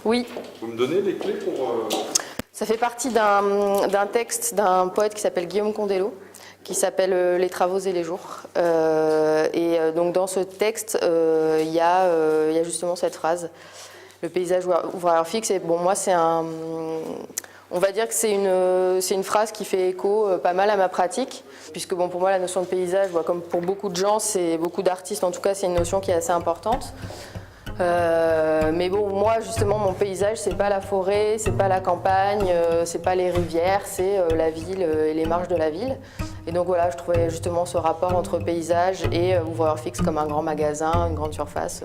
Oui. Vous me donnez les clés pour... Ça fait partie d'un texte d'un poète qui s'appelle Guillaume Condello, qui s'appelle Les travaux et les jours. Donc dans ce texte, il y a justement cette phrase, le paysage ouvrier fixe. Et bon, moi, on va dire que c'est une phrase qui fait écho pas mal à ma pratique, puisque bon, pour moi, la notion de paysage, comme pour beaucoup de gens, beaucoup d'artistes en tout cas, c'est une notion qui est assez importante. Mais bon, moi justement, mon paysage, c'est pas la forêt, c'est pas la campagne, c'est pas les rivières, c'est la ville et les marges de la ville. Et donc voilà, je trouvais justement ce rapport entre paysage et ouvreur fixe comme un grand magasin, une grande surface.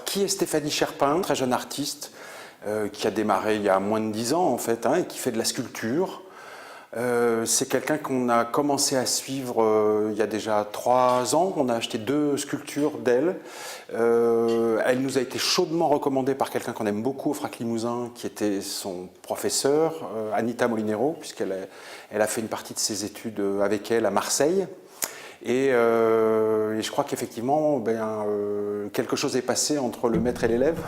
Qui est Stéphanie Cherpin, très jeune artiste qui a démarré il y a moins de 10 ans en fait, et qui fait de la sculpture. C'est quelqu'un qu'on a commencé à suivre il y a déjà 3 ans. On a acheté 2 sculptures d'elle. Elle nous a été chaudement recommandée par quelqu'un qu'on aime beaucoup au FRAC Limousin, qui était son professeur, Anita Molinero, puisqu'elle a fait une partie de ses études avec elle à Marseille. Et je crois qu'effectivement, quelque chose est passé entre le maître et l'élève.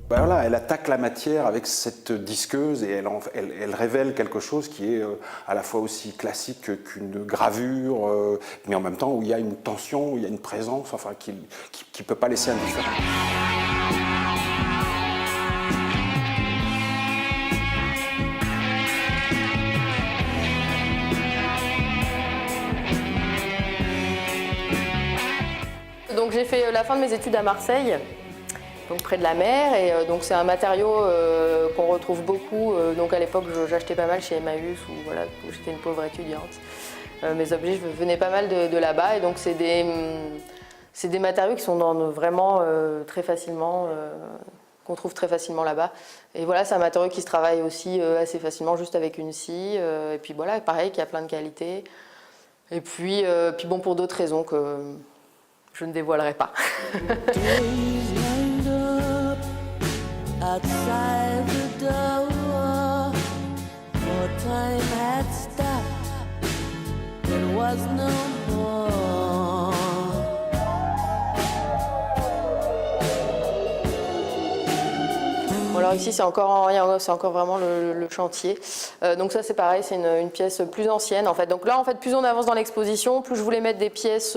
Voilà, elle attaque la matière avec cette disqueuse et elle révèle quelque chose qui est à la fois aussi classique qu'une gravure, mais en même temps où il y a une tension, où il y a une présence, enfin, qui ne peut pas laisser indifférent. Donc j'ai fait la fin de mes études à Marseille, donc près de la mer, et donc c'est un matériau qu'on retrouve beaucoup. Donc à l'époque, j'achetais pas mal chez Emmaüs, où j'étais une pauvre étudiante. Mes objets venaient pas mal de là-bas, et donc c'est des matériaux qui sont vraiment très facilement, qu'on trouve très facilement là-bas. Et voilà, c'est un matériau qui se travaille aussi assez facilement, juste avec une scie. Et puis voilà, pareil, qui a plein de qualités. Et puis bon, pour d'autres raisons que je ne dévoilerai pas. Bon, alors ici c'est encore vraiment le chantier. Donc ça c'est pareil, c'est une pièce plus ancienne en fait. Donc là en fait plus on avance dans l'exposition, plus je voulais mettre des pièces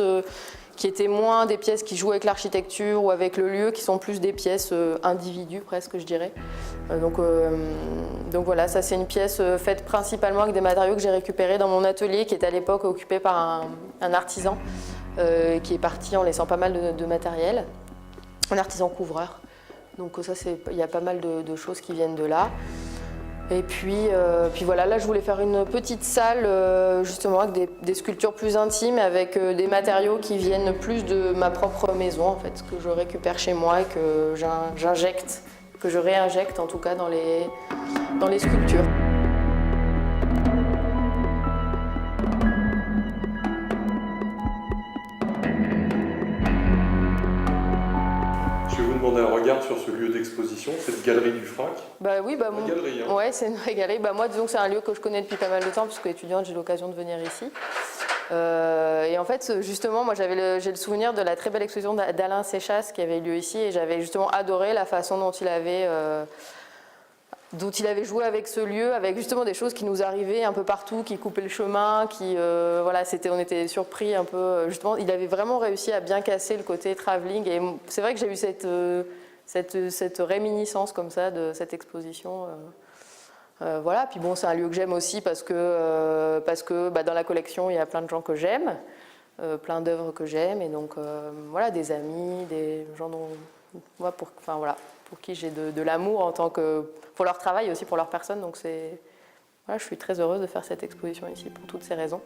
qui étaient moins des pièces qui jouent avec l'architecture ou avec le lieu, qui sont plus des pièces individus presque, je dirais. Donc voilà, ça c'est une pièce faite principalement avec des matériaux que j'ai récupérés dans mon atelier, qui était à l'époque occupé par un artisan qui est parti en laissant pas mal de matériel, un artisan couvreur. Donc ça, il y a pas mal de choses qui viennent de là. Et puis voilà, là je voulais faire une petite salle justement avec des sculptures plus intimes, avec des matériaux qui viennent plus de ma propre maison en fait, que je récupère chez moi et que j'injecte, que je réinjecte en tout cas dans les sculptures. Je vais vous demander un regard sur ce lieu d'exposition, cette galerie du FRAC. Oui, une galerie, hein. Ouais, c'est une vraie galerie. Moi, disons que c'est un lieu que je connais depuis pas mal de temps, puisque étudiante, j'ai l'occasion de venir ici. Et en fait, justement, moi, j'ai le souvenir de la très belle exposition d'Alain Séchas qui avait eu lieu ici, et j'avais justement adoré la façon dont il avait joué avec ce lieu, avec justement des choses qui nous arrivaient un peu partout, qui coupaient le chemin, on était surpris un peu. Justement, il avait vraiment réussi à bien casser le côté travelling, et c'est vrai que j'ai eu cette réminiscence comme ça de cette exposition. Voilà, puis bon, c'est un lieu que j'aime aussi parce que dans la collection, il y a plein de gens que j'aime, plein d'œuvres que j'aime, et donc voilà, des amis, des gens pour qui j'ai de l'amour pour leur travail et aussi pour leur personne. Donc je suis très heureuse de faire cette exposition ici pour toutes ces raisons.